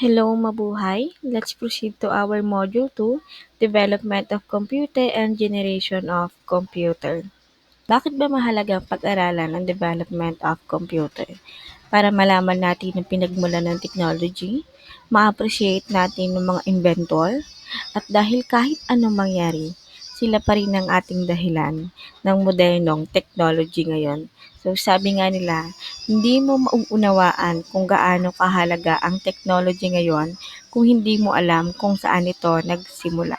Hello, mabuhay! Let's proceed to our Module 2, Development of Computer and Generation of Computer. Bakit ba mahalagang pag-aralan ang development of computer? Para malaman natin ang pinagmulan ng technology, ma-appreciate natin ng mga inventor, at dahil kahit anong mangyari, sila pa rin ang ating dahilan ng modernong technology ngayon. So sabi nga nila, hindi mo mauunawaan kung gaano kahalaga ang technology ngayon kung hindi mo alam kung saan ito nagsimula.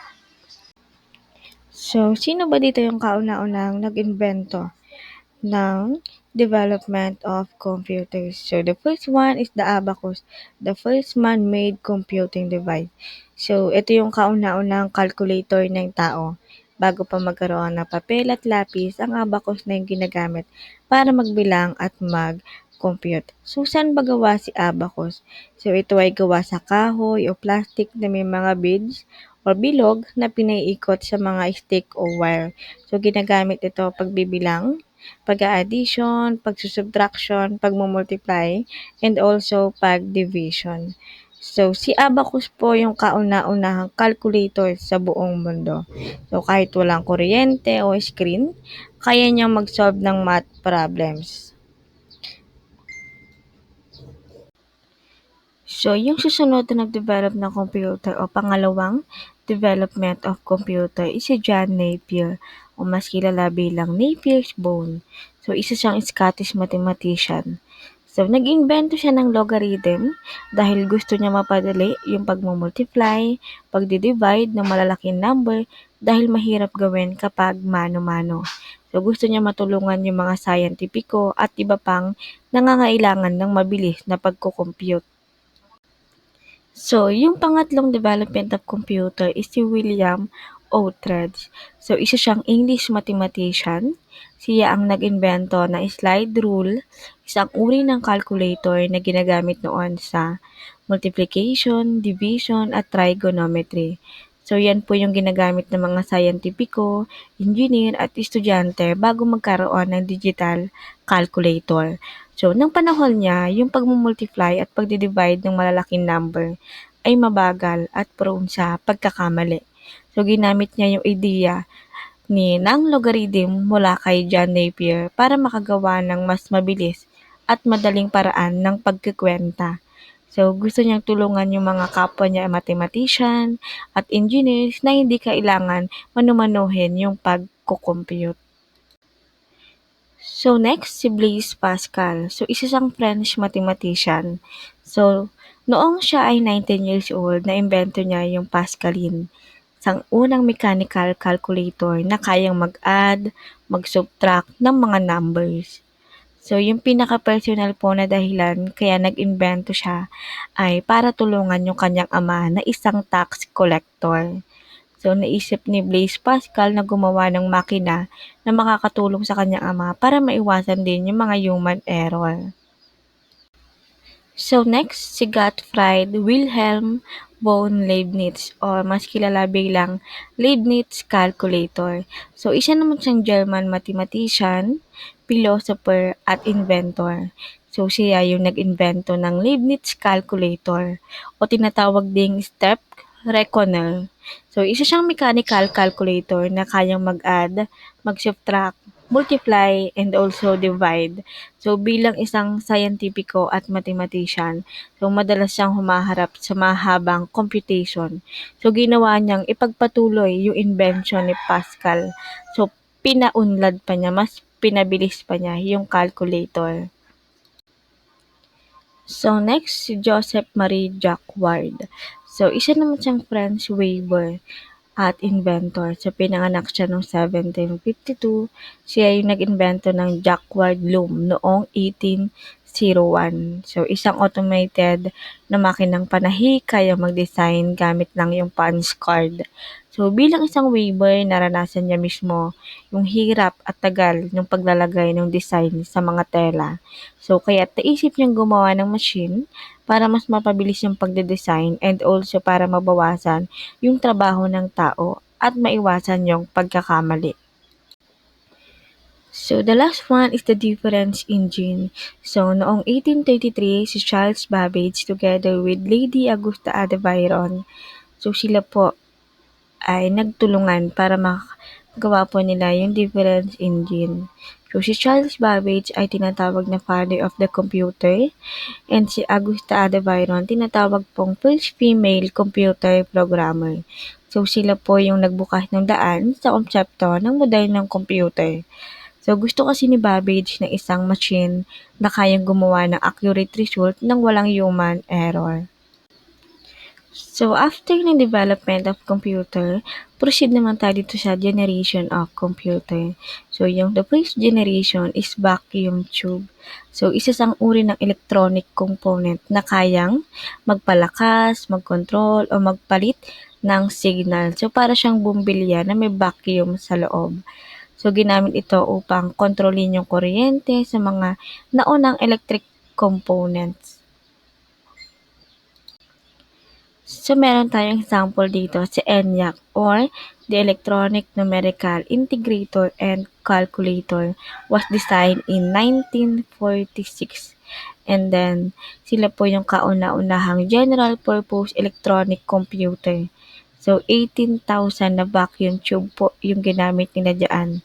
So, sino ba dito yung kauna-unang nag-invento ng development of computers? So, the first one is the abacus, the first man-made computing device. So, ito yung kauna-unang calculator ng tao. Bago pa magkaroon ng papel at lapis, ang abacus na yung ginagamit para magbilang at mag-compute. So, saan ba gawa si abacus? So, ito ay gawa sa kahoy o plastic na may mga beads or bilog na pinaiikot sa mga stick o wire. So, ginagamit ito pagbibilang, pag-addition, pag-subtraction, pag-multiply, and also pag-division. So, si abacus po yung kauna-unahang calculator sa buong mundo. So, kahit walang kuryente o screen, kaya niyang mag-solve ng math problems. So, yung susunod na nag-develop ng computer o pangalawang development of computer is si John Napier o mas kilala bilang Napier's bone. So, isa siyang Scottish mathematician. So, nag-invento siya ng logarithm dahil gusto niya mapadali yung pagmumultiply, pagdi-divide ng malalaking number dahil mahirap gawin kapag mano-mano. So, gusto niya matulungan yung mga scientifico at iba pang nangangailangan ng mabilis na pagko-compute. So, yung pangatlong development of computer is si William Outredge. So, isa siyang English mathematician. Siya ang nag-invento ng slide rule, isang uri ng calculator na ginagamit noon sa multiplication, division, at trigonometry. So, yan po yung ginagamit ng mga scientifico, engineer, at estudyante bago magkaroon ng digital calculator. So, nang panahon niya, yung pagmumultiply at pagdi-divide ng malalaking number ay mabagal at prone sa pagkakamali. So, ginamit niya yung ideya ng logarithm mula kay John Napier para makagawa ng mas mabilis at madaling paraan ng pagkukwenta. So, gusto niyang tulungan yung mga kapwa niya mathematician at engineers na hindi kailangan manumanuhin yung pagkukompute. So, next, si Blaise Pascal. So, isa siyang French mathematician. So, noong siya ay 19 years old, na-imbento niya yung Pascaline, isang unang mechanical calculator na kayang mag-add, mag-subtract ng mga numbers. So, yung pinaka-personal po na dahilan kaya nag-imbento siya ay para tulungan yung kanyang ama na isang tax collector. So, naisip ni Blaise Pascal na gumawa ng makina na makakatulong sa kanyang ama para maiwasan din yung mga human error. So, next, si Gottfried Wilhelm von Leibniz o mas kilala bilang Leibniz calculator. So, isa naman siyang German mathematician, philosopher, at inventor. So, siya yung nag-invento ng Leibniz calculator o tinatawag ding step reckoner. So, isa siyang mechanical calculator na kayang mag-add, mag-subtract, multiply, and also divide. So, bilang isang scientifico at mathematician, so madalas siyang humaharap sa mahabang computation. So, ginawa niyang ipagpatuloy yung invention ni Pascal. So, pinaunlad pa niya, mas pinabilis pa niya yung calculator. So, next, si Joseph Marie Jacquard. So, isa naman siyang French weaver at inventor. So, pinanganak siya noong 1752. Siya yung nag-invento ng Jacquard loom noong 1801. So, isang automated na makinang panahi, kaya mag-design gamit lang yung punch card. So, bilang isang weaver, naranasan niya mismo yung hirap at tagal ng paglalagay ng design sa mga tela. So, kaya naisip niyang gumawa ng machine para mas mapabilis yung pagde-design and also para mabawasan yung trabaho ng tao at maiwasan yung pagkakamali. So, the last one is the difference engine. So, noong 1833, si Charles Babbage together with Lady Augusta Adebyron, so sila po ay nagtulungan para magawa po nila yung difference engine. So, si Charles Babbage ay tinatawag na father of the computer and si Augusta Adebyron tinatawag pong first female computer programmer. So, sila po yung nagbukas ng daan sa konsepto ng modernong computer. So, gusto kasi ni Babbage ng isang machine na kayang gumawa ng accurate result nang walang human error. So, after ng development of computer, proceed naman tayo dito sa generation of computer. So, yung the first generation is vacuum tube. So, isa sang uri ng electronic component na kayang magpalakas, magkontrol, o magpalit ng signal. So, para siyang bumbilya na may vacuum sa loob. So, ginamit ito upang kontrolin yung kuryente sa mga naunang electric components. So, meron tayong example dito, si ENIAC or the Electronic Numerical Integrator and Calculator was designed in 1946. And then, sila po yung kauna-unahang general purpose electronic computer. So, 18,000 na vacuum tube po yung ginamit nila dyan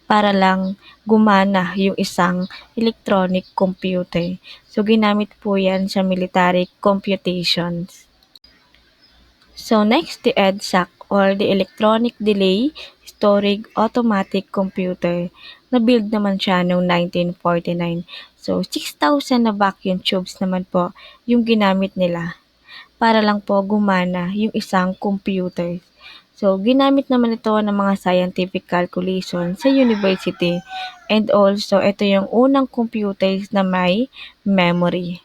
para lang gumana yung isang electronic computer. So, ginamit po yan sa military computations. So next, the EDSAC or the Electronic Delay Storage Automatic Computer. Na-build naman siya noong 1949. So 6,000 na vacuum tubes naman po yung ginamit nila para lang po gumana yung isang computer. So ginamit naman ito ng mga scientific calculation sa university and also ito yung unang computers na may memory.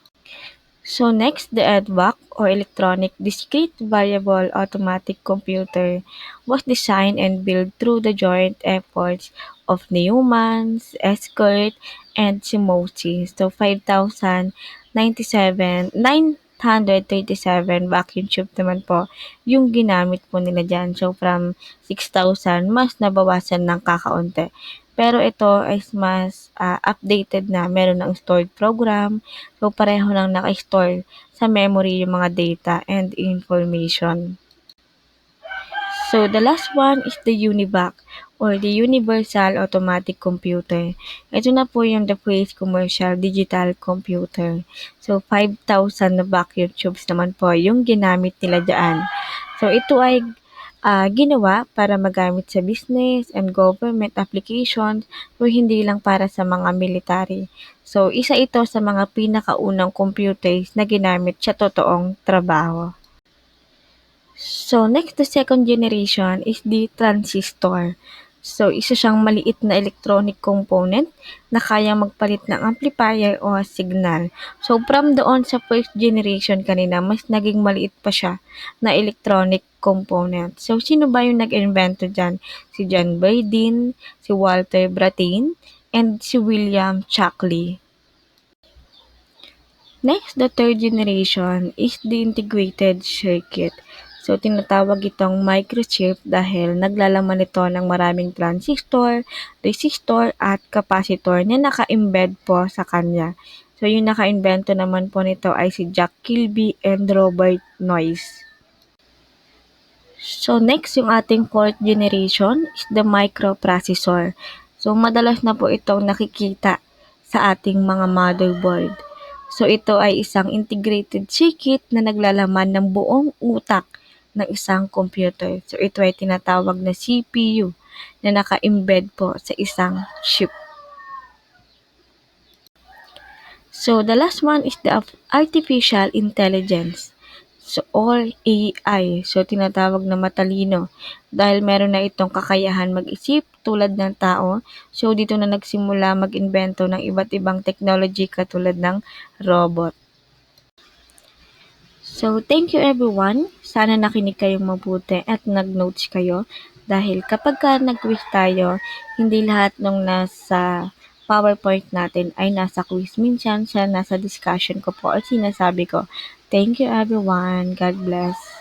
So next, the EDVAC or Electronic Discrete Variable Automatic Computer was designed and built through the joint efforts of Neumann, Escort, and Simouchi. So 5,937 vacuum tube naman po yung ginamit po nila dyan. So from 6,000, mas nabawasan ng kakaunti. Pero ito is mas updated na. Meron ng stored program. So, pareho lang naka-store sa memory yung mga data and information. So, the last one is the UNIVAC or the Universal Automatic Computer. Ito na po yung the first commercial digital computer. So, 5,000 na vacuum tubes naman po yung ginamit nila dyan. So, ito ay ginawa para magamit sa business and government applications o hindi lang para sa mga military. So, isa ito sa mga pinakaunang computers na ginamit sa totoong trabaho. So, next, the second generation is the transistor. So, isa siyang maliit na electronic component na kayang magpalit ng amplifier o signal. So, from doon sa first generation kanina, mas naging maliit pa siya na electronic component. So, sino ba yung nag-invento dyan? Si John Bardeen, si Walter Brattain, and si William Shockley. Next, the third generation is the integrated circuit. So, tinatawag itong microchip dahil naglalaman ito ng maraming transistor, resistor, at capacitor na naka-embed po sa kanya. So, yung naka-invento naman po nito ay si Jack Kilby and Robert Noyce. So, next, yung ating fourth generation is the microprocessor. So, madalas na po itong nakikita sa ating mga motherboard. So, ito ay isang integrated circuit na naglalaman ng buong utak ng isang computer. So, ito ay tinatawag na CPU na naka-embed po sa isang chip. So, the last one is the artificial intelligence. So, or AI. So, tinatawag na matalino dahil meron na itong kakayahan mag-isip tulad ng tao. So, dito na nagsimula mag-invento ng iba't ibang technology katulad ng robot. So, thank you everyone. Sana nakinig kayong mabuti at nag-notes kayo dahil kapag nag-quiz tayo, hindi lahat ng nasa PowerPoint natin ay nasa quiz. Minsan siya nasa discussion ko po at sinasabi ko. Thank you everyone. God bless.